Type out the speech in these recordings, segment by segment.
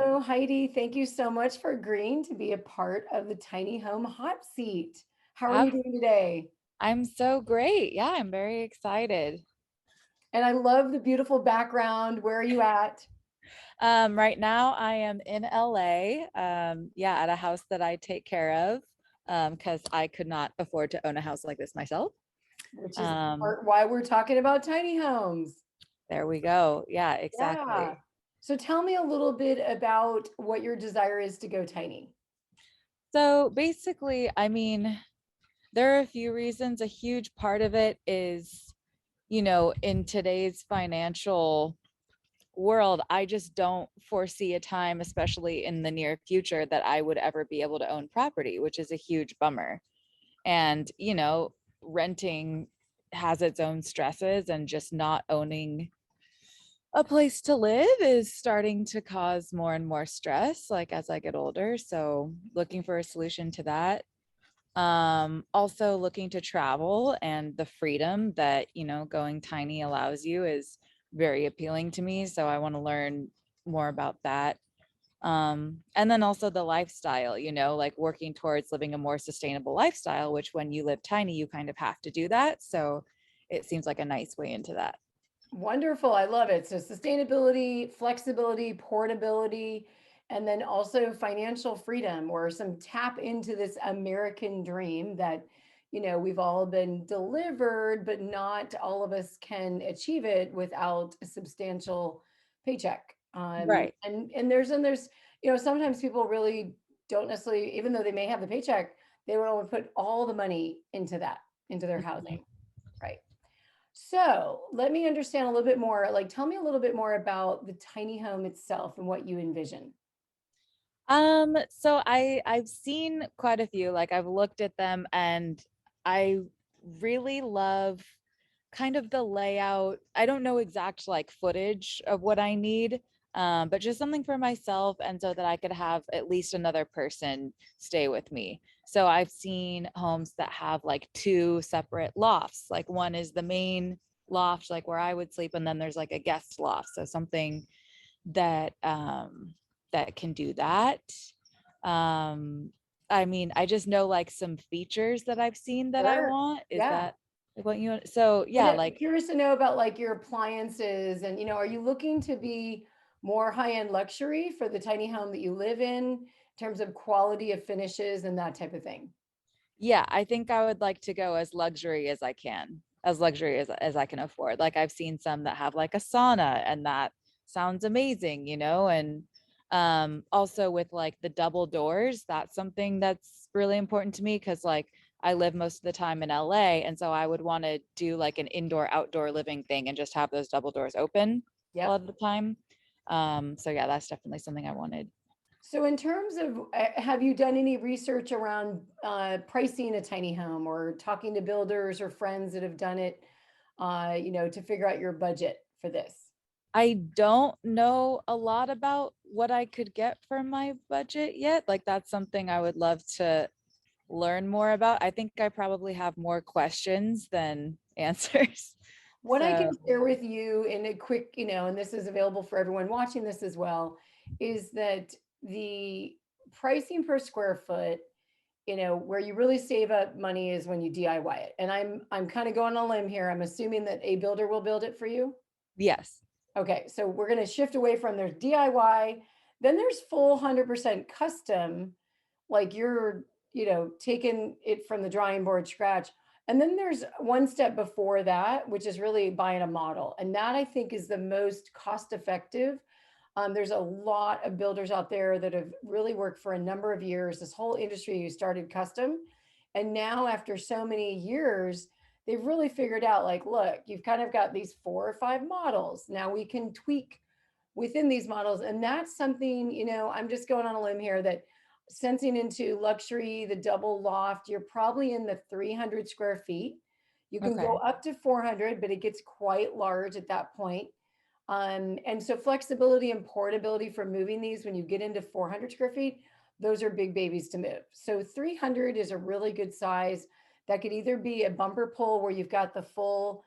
Hello, Heidi. Thank you so much for agreeing to be a part of the Tiny Home Hot Seat. How are you Ab- doing today? I'm so great. Yeah, I'm very excited. And I love the beautiful background. Where are you at? Right now I am in LA, yeah, at a house that I take care of, because I could not afford to own a house like this myself. Which is Um, part why we're talking about tiny homes. there we go. Yeah, Yeah. exactly. So tell me a little bit about what your desire is to go tiny. So basically, I mean, there are a few reasons. A huge part of it is, in today's financial world, I just don't foresee a time, especially in the near future, that I would ever be able to own property, which is a huge bummer. And, renting has its own stresses, and just not owning a place to live is starting to cause more and more stress, like as I get older. So, looking for a solution to that. Also looking to travel, and the freedom that, going tiny allows you is very appealing to me. So I want to learn more about that. And then also the lifestyle, like working towards living a more sustainable lifestyle, which when you live tiny, you kind of have to do that. So it seems like a nice way into that. Wonderful. I love it. So sustainability, flexibility, portability, and then also financial freedom or some tap into this American dream that, we've all been delivered, but not all of us can achieve it without a substantial paycheck. Right. And there's, sometimes people really don't necessarily, even though they may have the paycheck, they would only put all the money into that, into their Mhm. housing. Right. So let me understand a little bit more. Like, tell me a little bit more about the tiny home itself and what you envision. So I've seen quite a few, like I've looked at them, and I really love kind of the layout. I don't know exact like footage of what I need, but just something for myself, and so that I could have at least another person stay with me. So I've seen homes that have like two separate lofts. Like one is the main loft, like where I would sleep, and then there's like a guest loft. So something that that can do that. Um, I mean, I just know like some features that I've seen that I Sure. want. Is Yeah. that like what you want? So And yeah, I'm like curious to know about like your appliances and, are you looking to be more high-end luxury for the tiny home that you live in terms of quality of finishes and that type of thing? yeah, I think I would like to go as luxury as I can, as luxury as I can afford. Like I've seen some that have like a sauna, and that sounds amazing, and also with like the double doors, that's something that's really important to me, because like I live most of the time in LA, and so I would want to do like an indoor outdoor living thing and just have those double doors open a lot Yep. of the time. So yeah, that's definitely something I wanted. So in terms of, have you done any research around pricing a tiny home or talking to builders or friends that have done it, to figure out your budget for this? I don't know a lot about what I could get for my budget yet. Like that's something I would love to learn more about. I think I probably have more questions than answers. What I can So, share with you in a quick, and this is available for everyone watching this as well, is that the pricing per square foot, where you really save up money is when you DIY it. And I'm kind of going on a limb here. I'm assuming that a builder will build it for you. yes. Okay, so we're going to shift away from there's DIY, then there's full 100% custom, like you're, taking it from the drawing board scratch. And then there's one step before that, which is really buying a model. And that I think is the most cost effective. There's a lot of builders out there that have really worked for a number of years. This whole industry started custom. And now, after so many years, they've really figured out like, look, you've kind of got these 4 or 5 models. Now we can tweak within these models. And that's something, I'm just going on a limb here that sensing into luxury, the double loft, you're probably in the 300 square feet. You can go Okay. up to 400, but it gets quite large at that point. And so flexibility and portability for moving these when you get into 400 square feet, those are big babies to move. So 300 is a really good size that could either be a bumper pull where you've got the full,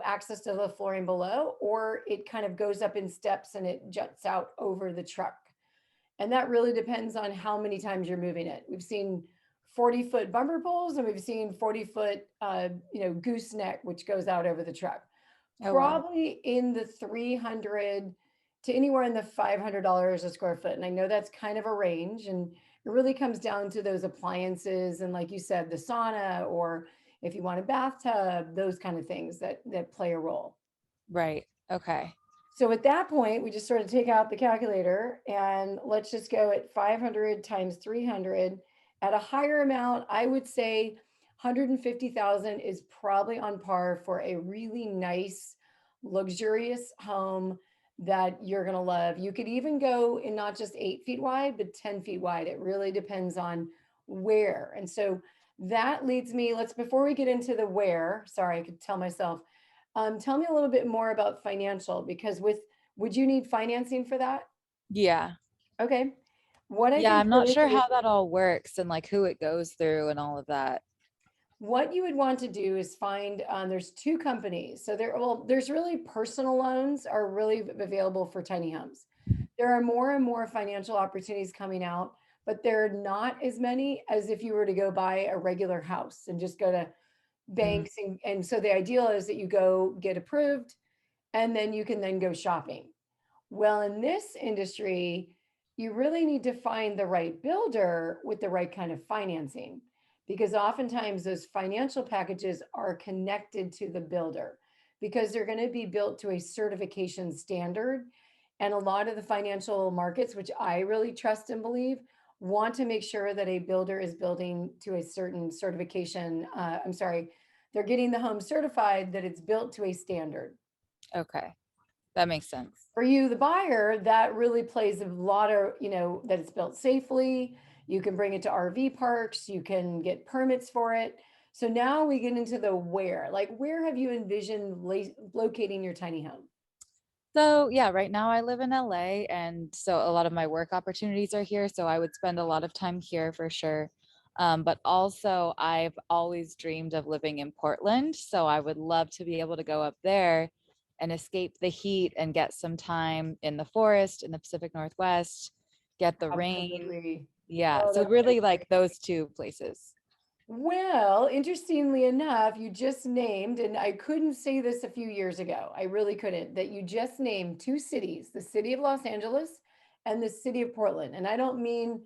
access to the flooring below, or it kind of goes up in steps and it juts out over the truck. And that really depends on how many times you're moving it. We've seen 40-foot bumper poles, and we've seen 40-foot, gooseneck, which goes out over the truck. Oh, wow. Probably in the 300 to anywhere in the $500 a square foot. And I know that's kind of a range, and it really comes down to those appliances. And like you said, the sauna, or if you want a bathtub, those kind of things that play a role. Right. Okay. So at that point, we just sort of take out the calculator and let's just go at 500 times 300. At a higher amount, I would say 150,000 is probably on par for a really nice, luxurious home that you're going to love. You could even go in not just 8 feet wide, but 10 feet wide. It really depends on where. And so that leads me, let's, before we get into the where, sorry, I could tell myself, tell me a little bit more about financial, because would you need financing for that? Yeah. Okay. What I Yeah, can I'm not tell sure you, how that all works and like who it goes through and all of that. what you would want to do is find, there's two companies. So there's really personal loans are really available for tiny homes. There are more and more financial opportunities coming out, but there are not as many as if you were to go buy a regular house and just go to Mm, banks. And so the ideal is that you go get approved and then you can then go shopping. Well, in this industry, you really need to find the right builder with the right kind of financing, because oftentimes those financial packages are connected to the builder because they're going to be built to a certification standard. And a lot of the financial markets, which I really trust and believe, want to make sure that a builder is building to a certain certification. I'm sorry, they're getting the home certified that it's built to a standard. okay. That makes sense. For you, the buyer, that really plays a lot of, that it's built safely. You can bring it to RV parks, you can get permits for it. So now we get into the where. Like, where have you envisioned locating your tiny home? So, yeah, right now I live in LA, and so a lot of my work opportunities are here. So I would spend a lot of time here for sure. But also, I've always dreamed of living in Portland. So I would love to be able to go up there and escape the heat and get some time in the forest in the Pacific Northwest, get the rain. Absolutely. Yeah. Oh, So that's so really like great. those two places. Well, interestingly enough, you just named, and I couldn't say this a few years ago, I really couldn't, that you just named two cities, the city of Los Angeles and the city of Portland. And I don't mean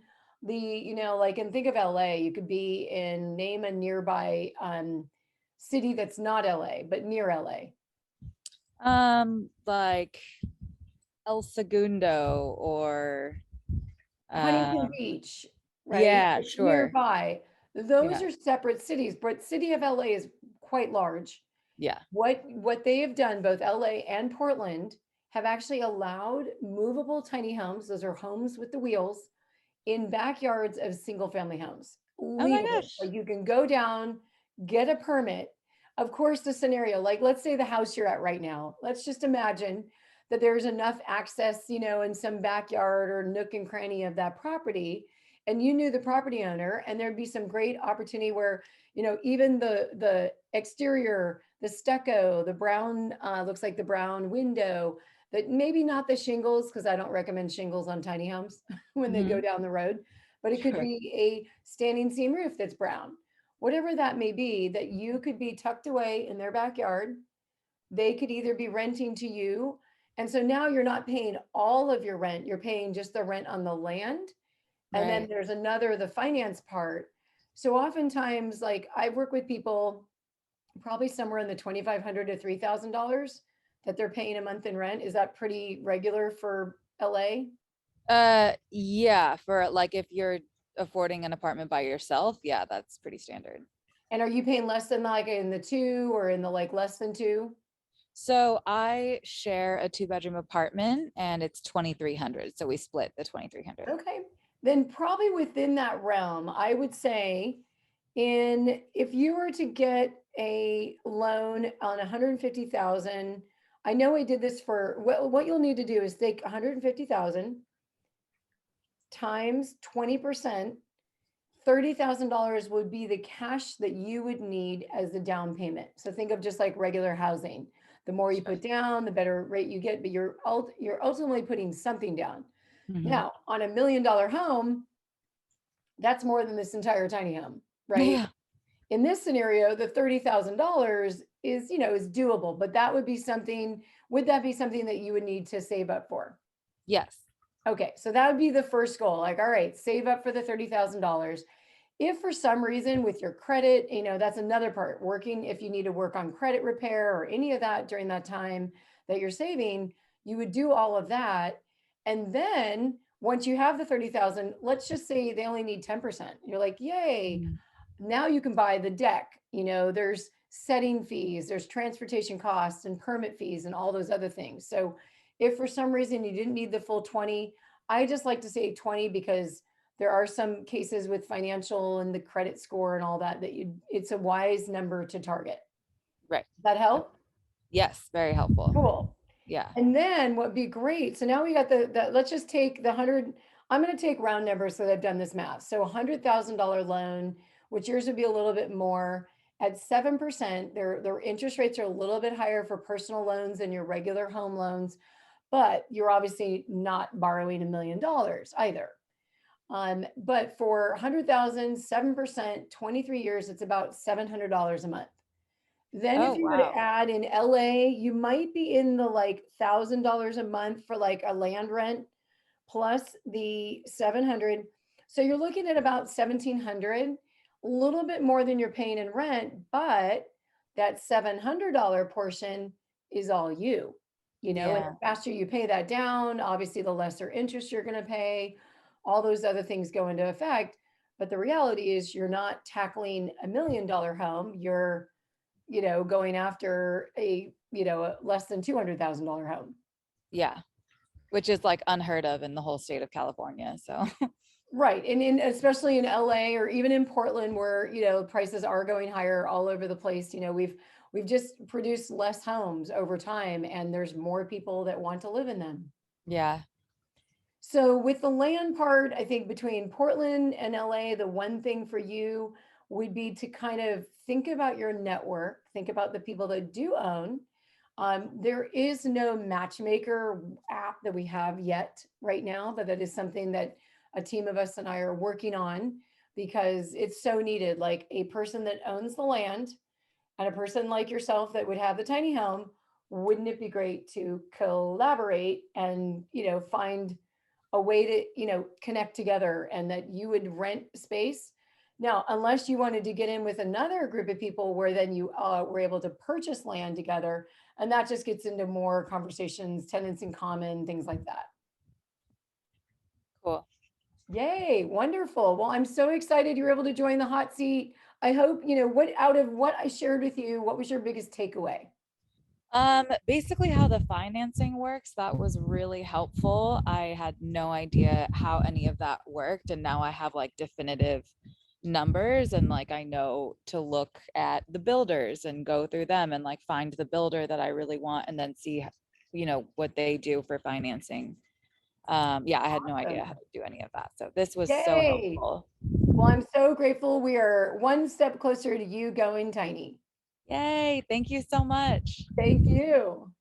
like, and think of LA, you could be in, name a nearby city that's not LA, but near LA. Like El Segundo or Huntington um, Beach, right? yeah, It's sure. nearby. Those Yeah. are separate cities, but city of LA is quite large. Yeah. What they have done, both LA and Portland, have actually allowed movable tiny homes, those are homes with the wheels, in backyards of single family homes Oh my legally. gosh. Like, you can go down, get a permit. Of course, the scenario, like let's say the house you're at right now, let's just imagine that there's enough access, in some backyard or nook and cranny of that property, and you knew the property owner, and there'd be some great opportunity where, even the exterior, the stucco, the brown, looks like the brown window, that maybe not the shingles, because I don't recommend shingles on tiny homes when they go Hmm. down the road, but it could Sure. be a standing seam roof that's brown, whatever that may be, that you could be tucked away in their backyard. They could either be renting to you. And so now you're not paying all of your rent, you're paying just the rent on the land. And then Right. there's another, the finance part. So oftentimes, like, I've worked with people probably somewhere in the 2,500 to $3,000 that they're paying a month in rent. Is that pretty regular for LA? Yeah, for like if you're affording an apartment by yourself, yeah, that's pretty standard. And are you paying less than, like, in the two, or in the, like, less than two? So I share a two-bedroom apartment and it's 2,300. So we split the 2,300. Okay. Then probably within that realm, I would say, if you were to get a loan on 150,000, I know I did this for, what you'll need to do is take 150,000 times 20%. $30,000 would be the cash that you would need as the down payment. So think of just like regular housing. The more you Sure. put down, the better rate you get, but you're ultimately putting something down. Mhm. Now, on $1 million home, that's more than this entire tiny home, right? Yeah. In this scenario, the $30,000 is, is doable, but that would be something, would that be something that you would need to save up for? Yes. Okay, so that would be the first goal. Like, all right, save up for the $30,000. If for some reason with your credit, that's another part, working, if you need to work on credit repair or any of that during that time that you're saving, you would do all of that. And then once you have the 30,000, let's just say they only need 10%. You're like, yay, Mhm. now you can buy the deck. There's setting fees, there's transportation costs and permit fees and all those other things. So if for some reason you didn't need the full 20, I just like to say 20 because there are some cases with financial and the credit score and all that it's a wise number to target. Right. Does that help? Yes, very helpful. Cool. Yeah. And then what'd be great, so now we got let's just take the 100, I'm going to take round numbers so that I've done this math. So $100,000 loan, which yours would be a little bit more at 7%. Their interest rates are a little bit higher for personal loans than your regular home loans, but you're obviously not borrowing $1 million either. But for 100,000, 7%, 23 years, it's about $700 a month. Then Oh, if you were to wow. add in LA, you might be in the like $1,000 a month for like a land rent plus the 700. So you're looking at about 1,700, a little bit more than you're paying in rent, but that $700 portion is all you, and Yeah. the faster you pay that down, obviously the lesser interest you're going to pay, all those other things go into effect. But the reality is you're not tackling $1 million home. You're going after a less than $200,000 home. Yeah. Which is like unheard of in the whole state of California. So, Right. And especially in LA or even in Portland where, prices are going higher all over the place. We've just produced less homes over time and there's more people that want to live in them. yeah. So with the land part, I think between Portland and LA, the one thing for you would be to kind of think about your network, think about the people that do own. There is no matchmaker app that we have yet right now, but that is something that a team of us and I are working on because it's so needed. Like a person that owns the land and a person like yourself that would have the tiny home, wouldn't it be great to collaborate and, find a way to, connect together and that you would rent space. Now, unless you wanted to get in with another group of people where then you were able to purchase land together, and that just gets into more conversations, tenants in common, things like that. Cool. Yay, wonderful. Well, I'm so excited you were able to join the hot seat. I hope, what out of what I shared with you, what was your biggest takeaway? Basically how the financing works, that was really helpful. I had no idea how any of that worked, and now I have like definitive numbers, and like I know to look at the builders and go through them and like find the builder that I really want and then see, what they do for financing. Yeah, I had no idea how Awesome. to do any of that. So this was so Yay. helpful. Well, I'm so grateful. We are one step closer to you going tiny. Yay, thank you so much. Thank you.